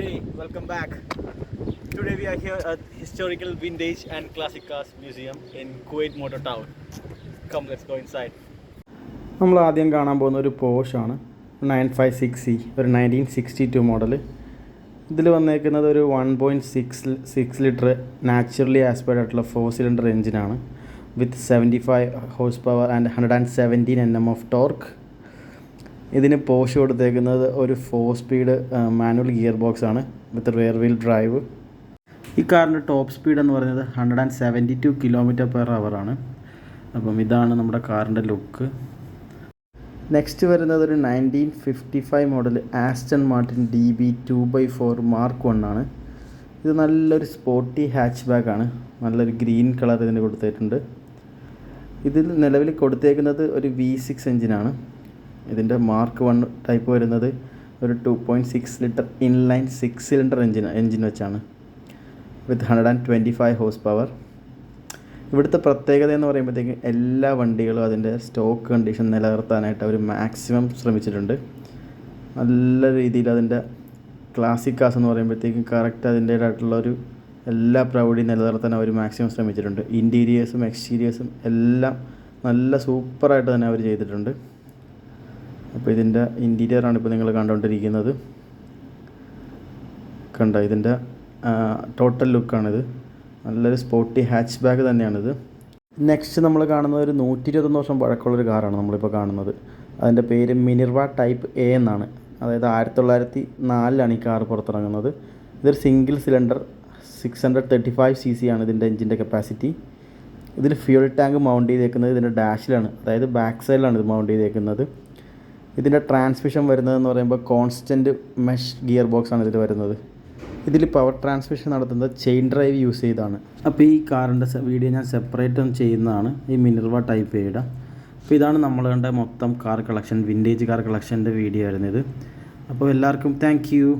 Hey, welcome back. Today we are here at Historical Vintage and Classic Cars Museum in Kuwait Motor Town. Come, let's go inside. നമ്മൾ ആദ്യം കാണാൻ പോകുന്ന ഒരു പോഷാണ് 956C ഒരു 1962 model. ഇതിൽ വന്നേക്കുന്നത് ഒരു 1.6 ലിറ്റർ നാച്ചുറലി ആസ്പയർഡ് ആയിട്ടുള്ള 4 സിലിണ്ടർ എഞ്ചിനാണ് വിത്ത് 75 horse power and 117 Nm of torque. ഇതിന് പോഷ് കൊടുത്തേക്കുന്നത് ഒരു 4 സ്പീഡ് മാനുവൽ ഗിയർ ബോക്സ് ആണ് വിത്ത് റിയർ വീൽ ഡ്രൈവ്. ഈ കാറിൻ്റെ ടോപ്പ് സ്പീഡ് എന്ന് പറയുന്നത് 172 km/h ആണ്. അപ്പം ഇതാണ് നമ്മുടെ കാറിൻ്റെ ലുക്ക്. നെക്സ്റ്റ് വരുന്നത് ഒരു 1955 model Aston Martin DB 2x4 Mark 1 ആണ്. ഇത് നല്ലൊരു സ്പോർട്ടി ഹാച്ച് ബാക്കാണ്. നല്ലൊരു ഗ്രീൻ കളർ ഇതിന് കൊടുത്തിട്ടുണ്ട്. ഇതിൽ നിലവിൽ കൊടുത്തേക്കുന്നത് ഒരു V6 എഞ്ചിനാണ്. ഇതിൻ്റെ Mark 1 ടൈപ്പ് വരുന്നത് ഒരു 2.6 ലിറ്റർ ഇൻലൈൻ 6 സിലിണ്ടർ എഞ്ചിൻ വെച്ചാണ് വിത്ത് 125 ഹോഴ്സ് പവർ. ഇവിടുത്തെ പ്രത്യേകത എന്ന് പറയുമ്പോഴത്തേക്കും എല്ലാ വണ്ടികളും അതിൻ്റെ സ്റ്റോക്ക് കണ്ടീഷൻ നിലനിർത്താനായിട്ട് അവർ മാക്സിമം ശ്രമിച്ചിട്ടുണ്ട്. നല്ല രീതിയിൽ അതിൻ്റെ ക്ലാസിക് കാർസ് എന്ന് പറയുമ്പോഴത്തേക്കും കറക്റ്റ് അതിൻ്റേതായിട്ടുള്ളൊരു എല്ലാ പ്രൗഢി നിലനിർത്താൻ അവർ മാക്സിമം ശ്രമിച്ചിട്ടുണ്ട്. ഇൻറ്റീരിയേഴ്സും എക്സ്റ്റീരിയേഴ്സും എല്ലാം നല്ല സൂപ്പറായിട്ട് തന്നെ അവർ ചെയ്തിട്ടുണ്ട്. അപ്പോൾ ഇതിൻ്റെ ഇൻറ്റീരിയറാണ് ഇപ്പോൾ നിങ്ങൾ കണ്ടുകൊണ്ടിരിക്കുന്നത്. കണ്ടോ, ഇതിൻ്റെ ടോട്ടൽ ലുക്കാണിത്. നല്ലൊരു സ്പോർട്ടി ഹാച്ച് ബാക്ക് തന്നെയാണിത്. നെക്സ്റ്റ് നമ്മൾ കാണുന്നത് ഒരു 121 വർഷം പഴക്കമുള്ളൊരു കാറാണ് നമ്മളിപ്പോൾ കാണുന്നത്. അതിൻ്റെ പേര് മിനിർവ ടൈപ്പ് A എന്നാണ്. അതായത് 1904 ഈ കാർ പുറത്തിറങ്ങുന്നത്. ഇതൊരു സിംഗിൾ സിലിണ്ടർ 635cc ആണ് ഇതിൻ്റെ എഞ്ചിൻ്റെ കപ്പാസിറ്റി. ഇതിൽ ഫ്യൂൽ ടാങ്ക് മൗണ്ട് ചെയ്തേക്കുന്നത് ഇതിൻ്റെ ഡാഷിലാണ്, അതായത് ബാക്ക് സൈഡിലാണ് ഇത് മൗണ്ട് ചെയ്തേക്കുന്നത്. ഇതിൻ്റെ ട്രാൻസ്മിഷൻ വരുന്നതെന്ന് പറയുമ്പോൾ കോൺസ്റ്റൻറ്റ് മെഷ് ഗിയർ ബോക്സാണ് ഇതിൽ വരുന്നത്. ഇതിൽ പവർ ട്രാൻസ്മിഷൻ നടത്തുന്നത് ചെയിൻ ഡ്രൈവ് യൂസ് ചെയ്താണ്. അപ്പോൾ ഈ കാറിൻ്റെ വീഡിയോ ഞാൻ സെപ്പറേറ്റ് ചെയ്യുന്നതാണ്, ഈ മിനർവ ടൈപ്പ് എയുടെ. അപ്പോൾ ഇതാണ് നമ്മൾ കണ്ട മൊത്തം കാർ കളക്ഷൻ, വിൻറ്റേജ് കാർ കളക്ഷൻ്റെ വീഡിയോ ആയിരുന്നു ഇത്. അപ്പോൾ എല്ലാവർക്കും താങ്ക് യു.